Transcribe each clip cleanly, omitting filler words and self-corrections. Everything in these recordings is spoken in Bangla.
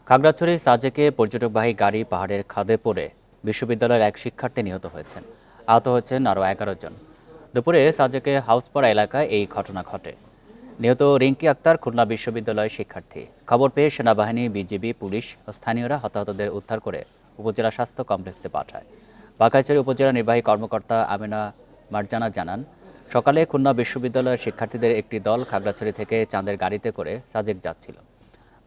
খাগড়াছড়ি সাজেকে পর্যটকবাহী গাড়ি পাহাড়ের খাদে পড়ে বিশ্ববিদ্যালয়ের এক শিক্ষার্থী নিহত হয়েছেন। আহত হয়েছেন আরও 11 জন। দুপুরে সাজেকে হাউসপাড়া এলাকায় এই ঘটনা ঘটে। নিহত রিঙ্কি আক্তার খুলনা বিশ্ববিদ্যালয়ের শিক্ষার্থী। খবর পেয়ে সেনাবাহিনী, বিজিবি, পুলিশ ও স্থানীয়রা হতাহতদের উদ্ধার করে উপজেলা স্বাস্থ্য কমপ্লেক্সে পাঠায়। বাঘাইছড়ি উপজেলা নির্বাহী কর্মকর্তা আমিনা মারজানা জানান, সকালে খুলনা বিশ্ববিদ্যালয়ের শিক্ষার্থীদের একটি দল খাগড়াছড়ি থেকে চাঁদের গাড়িতে করে সাজেক যাচ্ছিল।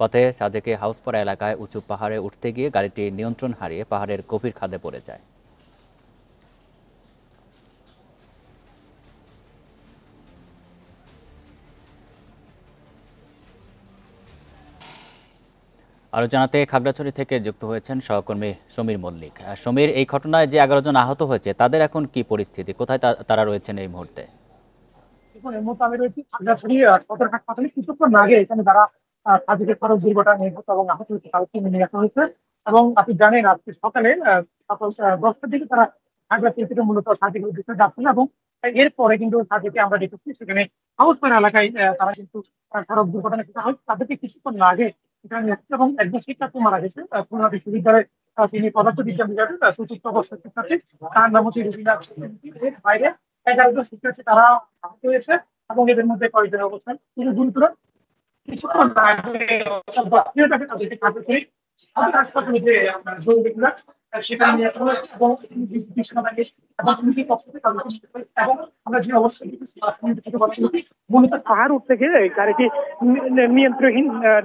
পথে সাজেকে হাউসপাড়া এলাকায় উঁচু পাহাড়ে উঠতে গিয়ে গাড়িটি নিয়ন্ত্রণ হারিয়ে পাহাড়ের গভীর খাদে পড়ে যায়। আরও জানাতে খাগড়াছড়ি থেকে যুক্ত হয়েছেন সহকর্মী সমীর মল্লিক। সমীর, এই ঘটনায় যে 11 জন আহত হয়েছে তাদের এখন কি পরিস্থিতি, কোথায় তারা রয়েছেন এই মুহূর্তে? দেখুন, এই মুহূর্তে আমি রয়েছি খাগড়াছড়ি সদর হাসপাতালে। কিছুক্ষণ আগে এখানে যারা সাজেকে সড়ক দুর্ঘটনা নিহত এবং আহত হয়েছে তাদেরকে নিয়ে আসা হয়েছে। এবং আপনি জানেন আজকে সকালে সকাল 10টার দিকে তারা খাগড়াছড়ি থেকে মূলত সাজেকের উদ্দেশ্যে যাচ্ছিল। এবং এরপরে কিন্তু সাজেকে আমরা দেখেছি সেখানে হাউসপাড়া এলাকায় তারা কিন্তু সড়ক দুর্ঘটনা শিকার হয়। তাদেরকে কিছুক্ষণ আগে এখানে নিয়ে এসেছে এবং একজন শিক্ষার্থী মারা গেছে খুলনা বিশ্ববিদ্যালয়ে। তিনি পদার্থবিজ্ঞান বিভাগের চতুর্থ বর্ষের শিক্ষার্থী। তার নাম হচ্ছে রুবিনা। এর বাইরে 11 জন শিক্ষার্থী তারা আহত হয়েছে এবং এদের মধ্যে কয়েকজনের অবস্থান খুবই গুরুতর। কিছুক্ষণ আগে তাদেরকে খাগড়াছড়ি সদর হাসপাতালে যে জরুরি বিভাগ সেখানে নিয়ে আসা হয়েছে এবং সেনাবাহিনী এবং পুলিশের পক্ষ থেকে তাদেরকে নিতে হয়েছে। এবং আমরা যে অবস্থায় মূলত পাহাড় উঠতে গিয়ে এই গাড়িটি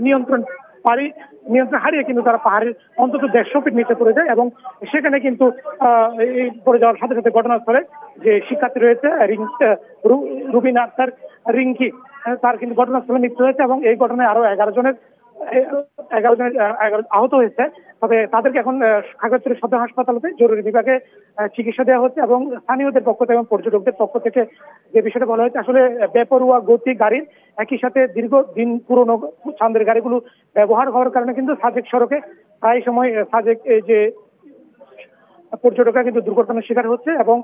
নিয়ন্ত্রণ পারি নিয়ন্ত্রণ হারিয়ে কিন্তু তারা পাহাড়ের অন্তত 150 ফিট নিচে পড়ে যায়। এবং সেখানে কিন্তু এই পড়ে যাওয়ার সাথে সাথে ঘটনাস্থলে যে শিক্ষার্থী রয়েছে রুবিনা আক্তার রিঙ্কি, তার কিন্তু ঘটনাস্থলে মৃত্যু হয়েছে। এবং এই ঘটনায় আরো 11 জনের আহত হয়েছে। তবে তাদেরকে এখন খাগড়াছড়ি সদর হাসপাতালে জরুরি বিভাগে চিকিৎসা দেওয়া হচ্ছে। এবং স্থানীয়দের পক্ষ থেকে এবং পর্যটকদের পক্ষ থেকে যে বিষয়টা বলা হয়েছে, আসলে বেপরোয়া গতি গাড়ির একই সাথে দীর্ঘদিন পুরনো চাঁদের গাড়িগুলো ব্যবহার হওয়ার কারণে কিন্তু সাজেক সড়কে প্রায় সময় সাজেক যে পর্যটকরা কিন্তু দুর্ঘটনার শিকার হচ্ছে। এবং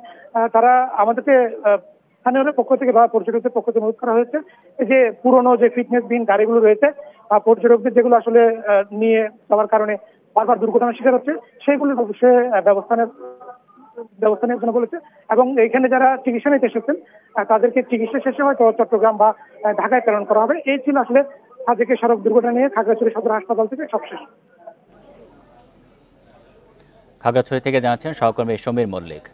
তারা আমাদেরকে স্থানীয়দের পক্ষ থেকে বা পর্যটকদের পক্ষ থেকে অনুরোধ করা হয়েছে যে পুরনো যে ফিটনেস বিহীন গাড়িগুলো রয়েছে পর্যটকদের যেগুলো আসলে নিয়ে যাওয়ার কারণে বারবার দুর্ঘটনার শিকার হচ্ছে সেইগুলোর অবশ্যই ব্যবস্থা নেওয়ার জন্য বলেছে। এবং এখানে যারা চিকিৎসা নিতে এসেছেন তাদেরকে চিকিৎসা শেষে হয়তো চট্টগ্রাম বা ঢাকায় প্রেরণ করা হবে। এই ছিল আসলে সাজেকে সড়ক দুর্ঘটনা নিয়ে খাগড়াছড়ি সদর হাসপাতাল থেকে সবশেষ। খাগড়াছড়ি থেকে জানাচ্ছেন সহকর্মী সমীর মল্লিক।